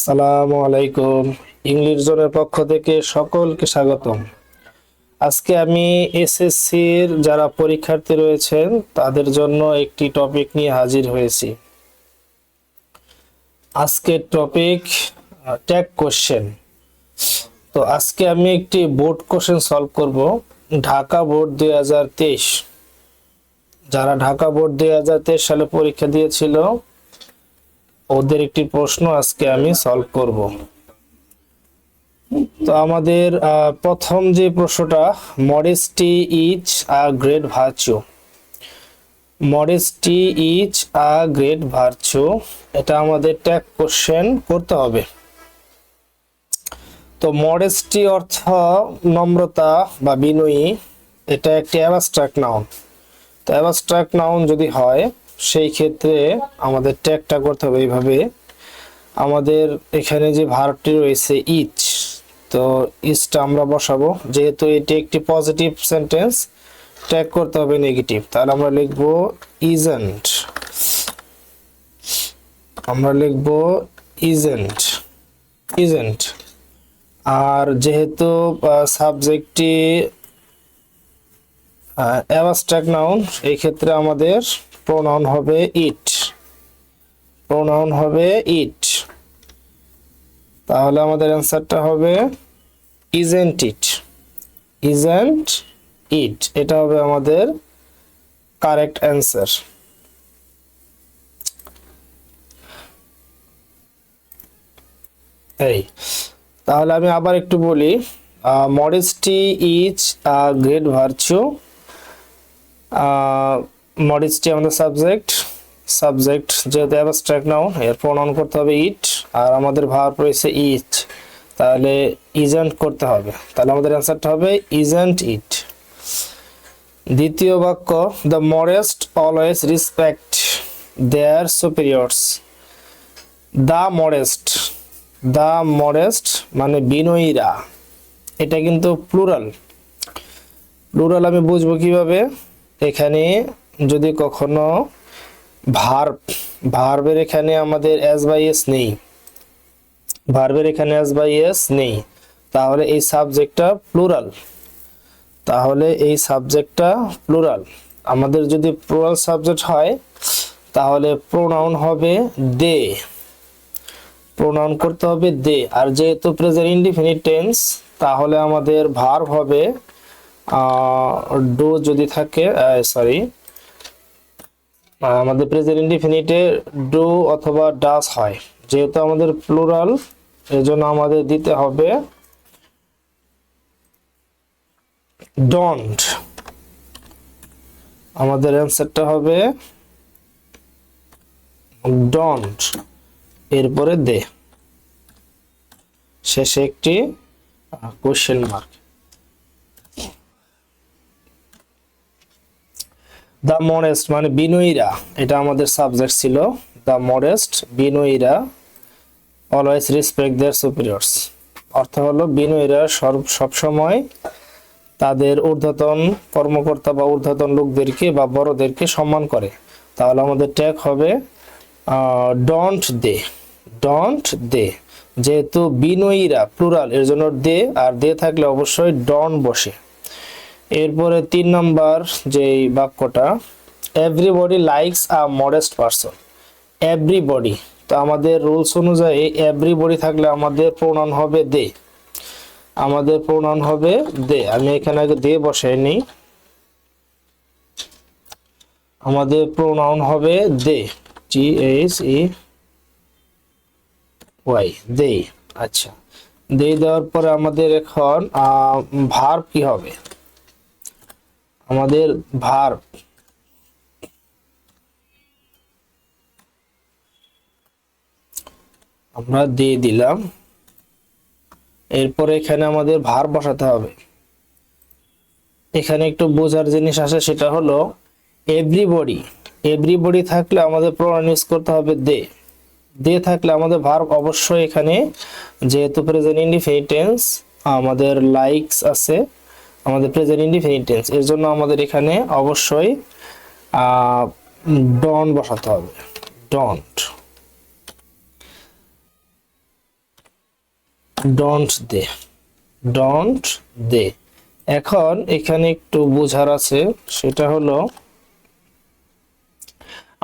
আসসালামু আলাইকুম। ইংলিশ জোনের পক্ষ থেকে সকলকে স্বাগতম। আজকে আমি এসএসসির যারা পরীক্ষার্থী রয়েছেন তাদের জন্য একটি টপিক নিয়ে হাজির হয়েছি। আজকের টপিক ট্যাগ কোশ্চেন। তো আজকে আমি একটি বোর্ড কোশ্চেন সলভ করব। ঢাকা বোর্ড 2023, যারা ঢাকা বোর্ড 2023 সালে পরীক্ষা দিয়েছিল ওদের একটি প্রশ্ন আজকে আমি সলভ করব। তো আমাদের প্রথম যে প্রশ্নটা, modesty is a great virtue. Modesty is a great virtue, এটা আমাদের ট্যাগ কোশ্চেন করতে হবে। তো মডেস্টি অর্থ নম্রতা বা বিনয়ী, এটা একটি অ্যাবস্ট্রাক্ট নাউন। তো অ্যাবস্ট্রাক্ট নাউন যদি হয় সেই ক্ষেত্রে আমাদের ট্যাগটা করতে হবে এইভাবে। আমাদের এখানে যে ভার্বটি রয়েছে ইজ, তো ইজটা আমরা বসাবো, যেহেতু এটি একটি পজিটিভ সেন্টেন্স ট্যাগ করতে হবে নেগেটিভ, তাহলে আমরা লিখব ইজেন্ট। আমরা লিখব ইজেন্ট, ইজেন্ট। আর যেহেতু সাবজেক্টটি অ্যাবস্ট্রাক্ট নাউন, এই ক্ষেত্রে আমাদের প্রোনাউন হবে ইট, প্রোনাউন হবে ইট। তাহলে আমাদের অ্যান্সারটা হবে ইজেন্ট ইট, ইজেন্ট ইট, এটা হবে আমাদের কারেক্ট অ্যান্সার। এই তাহলে আমি আবার একটু বলি, modesty is a great virtue. Modesty আমাদের সাবজেক্ট, সাবজেক্ট যেহেতু অ্যাবস্ট্রাক্ট নাউন, এর প্রোনাউন করতে হবে ইট, আর আমাদের ভার্ব রয়েছে ইট, তাহলে ইজেন্ট করতে হবে। তাহলে আমাদের অ্যান্সারটা হবে ইজেন্ট ইট। দ্বিতীয় বাক্য, the modest always respect their superiors. The modest, the modest মানে বিনয়ীরা, এটা কিন্তু প্লুরাল। প্লুরাল আমি বুঝবো কিভাবে? এখানে যদি কখনো ভার্ব, ভার্বের এখানে আমাদের এস বাই এস নেই, ভার্বের এখানে এস বাই এস নেই, তাহলে এই সাবজেক্টটা প্লুরাল, তাহলে এই সাবজেক্টটা প্লুরাল। আমাদের যদি প্লুরাল সাবজেক্ট হয় তাহলে প্রোনাউন হবে দে, প্রোনাউন করতে হবে দে। আর যেহেতু প্রেজেন্ট ইনডিফিনিট টেন্স, তাহলে আমাদের ভার্ব হবে ডু যদি থাকে, সরি, আমাদের প্রেজেন্ট ইনডিফিনিটে ডু অথবা ডাস হয়। যেহেতু আমাদের প্লুরাল, এজন্য আমাদের দিতে হবে ডোন্ট। আমাদের অ্যান্সারটা হবে ডোন্ট, এরপরে দে, শেষে একটি কোশ্চেন মার্ক। দ্য মডেস্ট মানে বিনয়ীরা, এটা আমাদের সাবজেক্ট ছিল। দ্য মডেস্ট বিনয়ীরা অলওয়েজ রেসপেক্ট দেয়ার সুপিরিয়র্স, অর্থ হলো বিনয়ীরা সবসময় তাদের ঊর্ধ্বতন কর্মকর্তা বা ঊর্ধ্বতন লোকদেরকে বা বড়দেরকে সম্মান করে। তাহলে আমাদের ট্যাগ হবে ডোন্ট দে, ডোন্ট দে। যেহেতু বিনয়ীরা প্লুরাল, এর জন্য দে, আর দে থাকলে অবশ্যই ডন বসে। এরপরে 3 নম্বর যেই বাক্যটা, এভরিবডি লাইকস আ মডেস্ট পারসন। এভরিবডি, তো আমাদের রুলস অনুযায়ী এভরিবডি থাকলে আমাদের প্রোনাউন হবে দে, আমাদের প্রোনাউন হবে দে। আমি এখানে আগে দে বসাই নিই, আমাদের প্রোনাউন হবে দে, জি এইচ ই ওয়াই, দে। আচ্ছা, দে দেওয়ার পরে আমাদের এখন ভার্ব কি হবে? আমাদের ভার্ব, আমরা দিয়ে দিলাম, এরপরে এখানে আমাদের ভার্ব বসাতে হবে। এখানে একটু বোঝার জিনিস আসে, সেটা হলো এভরিবডি, এভরিবডি থাকলে আমাদের প্রোনাউন ইউজ করতে হবে দে, দে থাকলে আমাদের ভার্ব অবশ্যই এখানে, যেহেতু প্রেজেন্ট ইনডিফিনিট টেন্স, আমাদের লাইকস আছে, আমাদের প্রেজেন্ট ইনডিফিনিট টেন্স, এর জন্য আমাদের এখানে অবশ্যই ডন বসাতে হবে, don't. Don't they, don't they. এখন এখানে একটু বোঝার আছে, সেটা হলো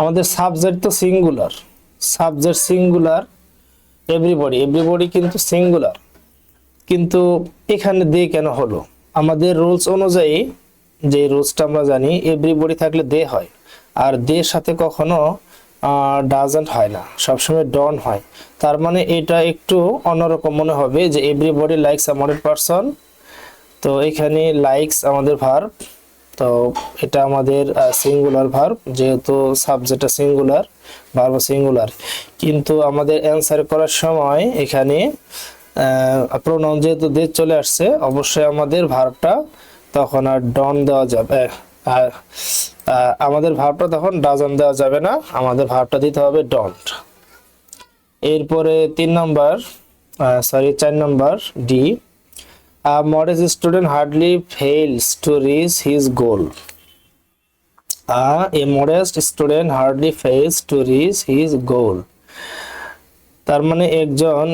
আমাদের সাবজেক্ট তো singular, subject singular, everybody, everybody কিন্তু সিঙ্গুলার, কিন্তু এখানে দে কেন হলো? আমাদের রুলস অনুযায়ী, যে রুলসটা আমরা জানি, এভরিবডি থাকলে দে হয়, আর দে সাথে কখনো ডাজন্ট হয় না, সবসময় ডন হয়। তার মানে এটা একটু অন্যরকম মনে হবে যে everybody likes a model person. তো এখানে লাইকস আমাদের ভার্ব, তো এটা আমাদের সিঙ্গুলার ভার্ব, যেহেতু সাবজেক্টটা সিঙ্গুলার, ভার্ব সিঙ্গুলার, কিন্তু আমাদের অ্যান্সার করার সময় এখানে প্রোনাউন যেহেতু দে চলে আসছে, অবশ্যই আমাদের ভার্বটা তখন আর ডন দেওয়া যাবে, আমাদের ভার্বটা তখন ডাজন দেওয়া যাবে না, আমাদের ভার্বটা দিতে হবে ডন্ট। এরপরে 4 নম্বর D, a modest student hardly fails to reach his goal. A modest student hardly fails to reach his goal. তার মানে একজন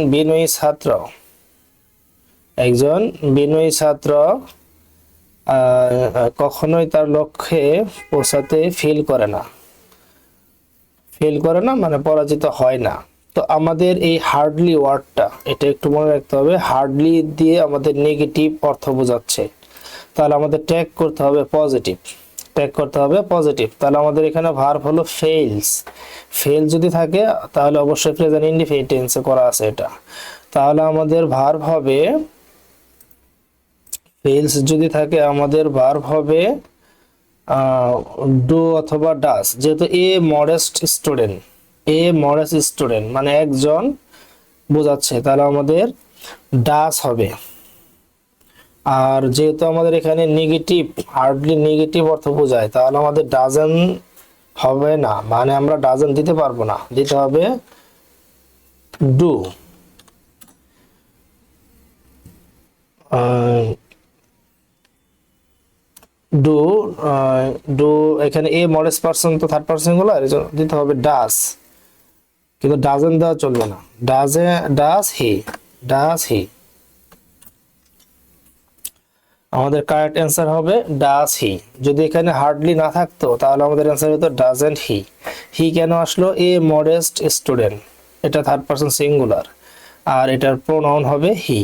বিনয়ী ছাত্র কখনোই তার লক্ষ্যে পৌঁছাতে ফেল করে না, মানে পরাজিত হয় না। তো আমাদের এই হার্ডলি ওয়ার্ডটা, এটা একটু মনে রাখতে হবে, হার্ডলি দিয়ে আমাদের নেগেটিভ অর্থ বোঝাচ্ছে, তাহলে আমাদের ট্যাগ করতে হবে পজিটিভ, তাহলে আমাদের এখানে ভার্ব হলো ফেইলস। ফেল যদি থাকে তাহলে অবশ্যই প্রেজেন্ট ইনডিফিনিট টেন্সে করা আছে এটা, তাহলে আমাদের ভার্ব হবে ফেলস। যদি থাকে আমাদের ভার্ব হবে ডু অথবা ডাস, যেহেতু এ মডেস্ট স্টুডেন্ট মানে একজন বোঝাচ্ছে, তাহলে আমাদের ডাস হবে। আর যেহেতু আমাদের এখানে নেগেটিভ, হার্ডলি নেগেটিভ অর্থ বোঝায়, তাহলে আমাদের ডাজন হবে না, মানে আমরা ডাজন দিতে পারবো না, দিতে হবে ডু। ডু এখানে এ মডেস্ট পারসন তো থার্ড পারসন গুলো, দিতে হবে ডাস, কিন্তু ডাজন দেওয়া চলবে না, ডাস হি। আমাদের কারেক্ট অ্যান্সার হবে ডাস হি। যদি এখানে হার্ডলি না থাকতো তাহলে আমাদের অ্যান্সার হতো ডাজেন্ট হি কেন আসলো? এ মডেস্ট স্টুডেন্ট, এটা থার্ড পারসন সিঙ্গুলার, আর এটার প্রোনাউন হবে হি।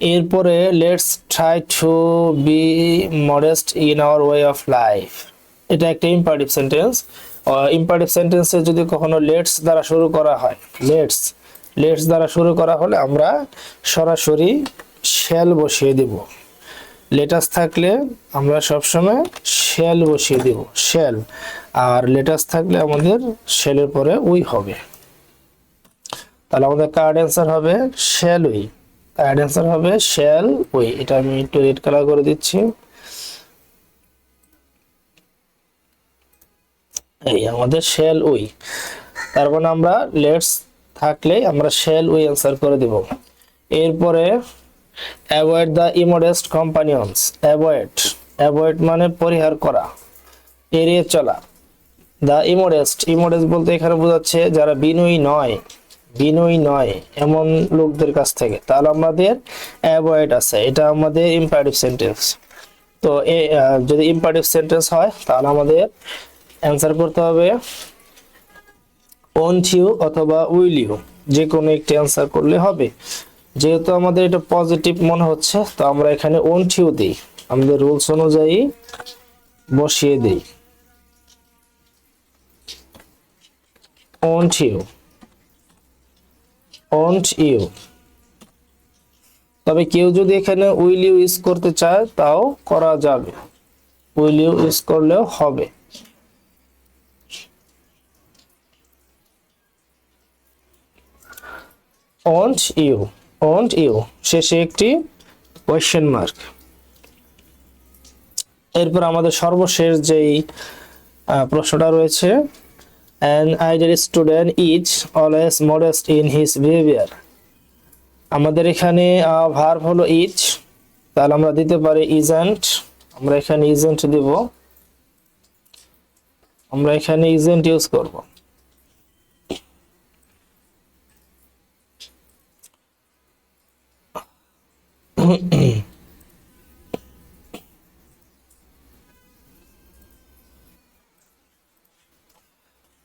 এরপরে let's try to be modest in our way of life, এটা একটা ইম্পারেটিভ সেন্টেন্স। ইম্পারেটিভ সেন্টেন্সে যদি কখনো লেটস দ্বারা শুরু করা হয়, লেটস দ্বারা শুরু করা হলে আমরা সরাসরি শ্যাল বসিয়ে দিব। লেটাস থাকলে আমরা সবসময় শ্যাল বসিয়ে দিব, শ্যাল। আর লেটাস থাকলে আমাদের শ্যালের পরে উই হবে, তাহলে আমাদের কারেক্ট অ্যান্সার হবে শ্যাল উই। এটা আমি একটু রেড কালার করে দিচ্ছি। এই আমাদের শ্যাল উই, তার মানে আমরা লেটস থাকলে আমরা শ্যাল উই অ্যান্সার করে দিব। এরপরে avoid the immodest companions. Avoid মানে পরিহার করা, এড়িয়ে চলা। দ্য ইমোডেস্ট বলতে এখানে বোঝাচ্ছে যারা বিনয়ী নয় এমন লোকদের কাছ থেকে, তাহলে আমাদের অ্যাভয়েড আছে, এটা আমাদের ইম্পারেটিভ সেন্টেন্স। তো যদি ইম্পারেটিভ সেন্টেন্স হয় তাহলে আমাদের অ্যান্সার করতে হবে ওন্ট ইউ অথবা উইল ইউ, যে কোনো একটি অ্যান্সার করলে হবে। যেহেতু আমাদের এটা পজিটিভ মনে হচ্ছে, তো আমরা এখানে ওন্ট ইউ দিই, আমাদের রুলস অনুযায়ী বসিয়ে দিই ওন্ট ইউ। তবে কেউ যদি এখানে উইল ইউ ইউজ করতে চায় তাও করা যাবে, উইল ইউ ইউজ করলেও হবে। ওন্ট ইউ শেষে একটি কোয়েশ্চেন মার্ক। এরপর আমাদের সর্বশেষ যেই প্রশ্নটা রয়েছে, an ideal student is always modest in his behavior। আমাদের এখানে ভার্ব হলো ইজ, তাহলে আমরা দিতে পারি ইজেন্ট, আমরা এখানে ইজেন্ট দিব, আমরা এখানে ইজেন্ট ইউজ করব।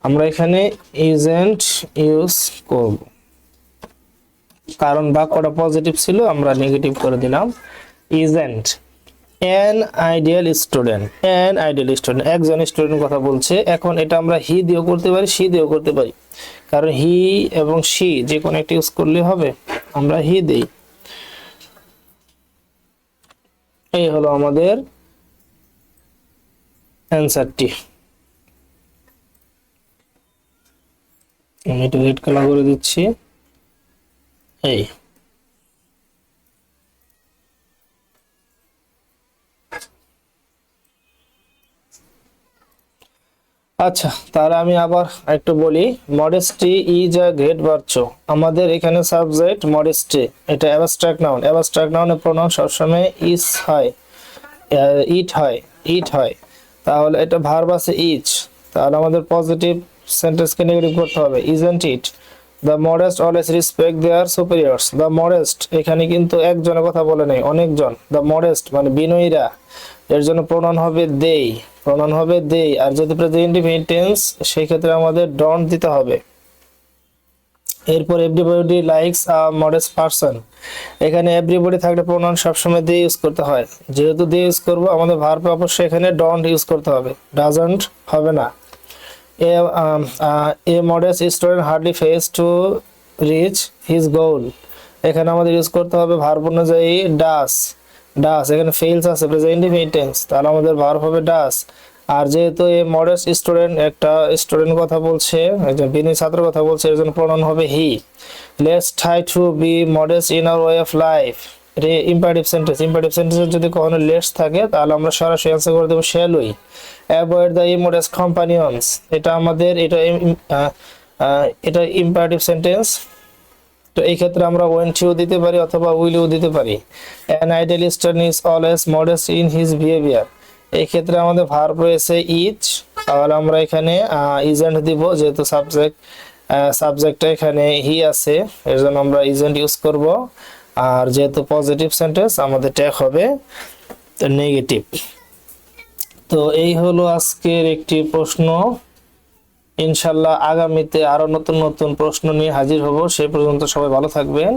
আমরা এখানে ইজেন্ট ইউজ করব, কারণ বাক্যটা পজিটিভ ছিল, আমরা নেগেটিভ করে দিলাম। Isn't an ideal student, an ideal student, একজন স্টুডেন্ট কথা বলছে। এখন এটা আমরা হি দিয়েও করতে পারি, সি দিয়েও করতে পারি, কারণ হি এবং সি যে কোনো একটা ইউজ করলে হবে। আমরা হি দেই। এই হলো আমাদের অ্যান্সারটি। আমি একটু রেড কালার করে দিচ্ছি। এই আচ্ছা, তাহলে আমি আবার একটু বলি। Modesty is a great virtue. আমাদের এখানে সাবজেক্ট মডেস্টি, এটা অ্যাবস্ট্রাক্ট নাউন। অ্যাবস্ট্রাক্ট নাউনের প্রোনাউন সবসময় ইজ হয়, ইট হয়, ইট হয়। তাহলে এটা ভার্ব আছে ইজ, তাহলে আমাদের পজিটিভ সেন্টেন্সকে নেগেটিভ করতে হবে। Isn't it the modest always respect their superiors. The modest এখানে কিন্তু একজনের কথা বলে নাই, অনেকজন। দ্য মডেস্ট মানে বিনয়ীরা, এর জন্য প্রোনাউন হবে দেই, প্রোনাউন হবে দেই। আর যদি প্রেজেন্ট টেন্স সেই ক্ষেত্রে আমাদের ডন্ট দিতে হবে। এরপর এভরিবডি লাইকস আ মডেস্ট পারসন। এখানে এভরিবডি থাকলে প্রোনাউন সবসময় দে ইউজ করতে হয়। যেহেতু দে ইউজ করব, আমাদের ভার্বে অবশ্যই এখানে ডন্ট ইউজ করতে হবে, ডাজন্ট হবে না। A modest student hardly face to reach his goal. এখানে আমাদের ইউজ করতে হবে ভার্ব অনুযায়ী ডাস, ডাস। এখানে ফেলস আছে প্রেজেন্ট টেন্স, তাহলে আমাদের ভার্ব হবে ডাস। আর যেহেতু এ মডেস্ট স্টুডেন্ট একটা স্টুডেন্ট কথা বলছে, একজন বিনয়ী ছাত্র কথা বলছে, এর জন্য প্রোনাউন হবে he. Let's try to be modest in our way of life. এটা ইম্পারেটিভ সেন্টেন্স। ইম্পারেটিভ সেন্টেন্সে যদি কখনো লেটস থাকে তাহলে আমরা সরাসরি অ্যান্সার করে দেবো shall we. Avoid the immodest companions, এটা আমাদের এটা ইম্পারেটিভ সেন্টেন্স। তো এই ক্ষেত্রে আমরা ওয়েন টু দিতে পারি অথবা উইলও দিতে পারি। An ideal student is always modest in his behaviour. এই ক্ষেত্রে আমাদের ভার্ব রয়েছে ইজ, তাহলে আমরা এখানে ইজেন্ট দিব, যেহেতু সাবজেক্টটা এখানে হি আছে, এর জন্য আমরা ইজেন্ট ইউজ করব। আর যেহেতু পজিটিভ সেন্টেন্স আমাদের ট্যাগ হবে নেগেটিভ। তো এই হলো আজকের একটি প্রশ্ন। ইনশাল্লাহ আগামীতে আরো নতুন নতুন প্রশ্ন নিয়ে হাজির হব। সেই পর্যন্ত সবাই ভালো থাকবেন।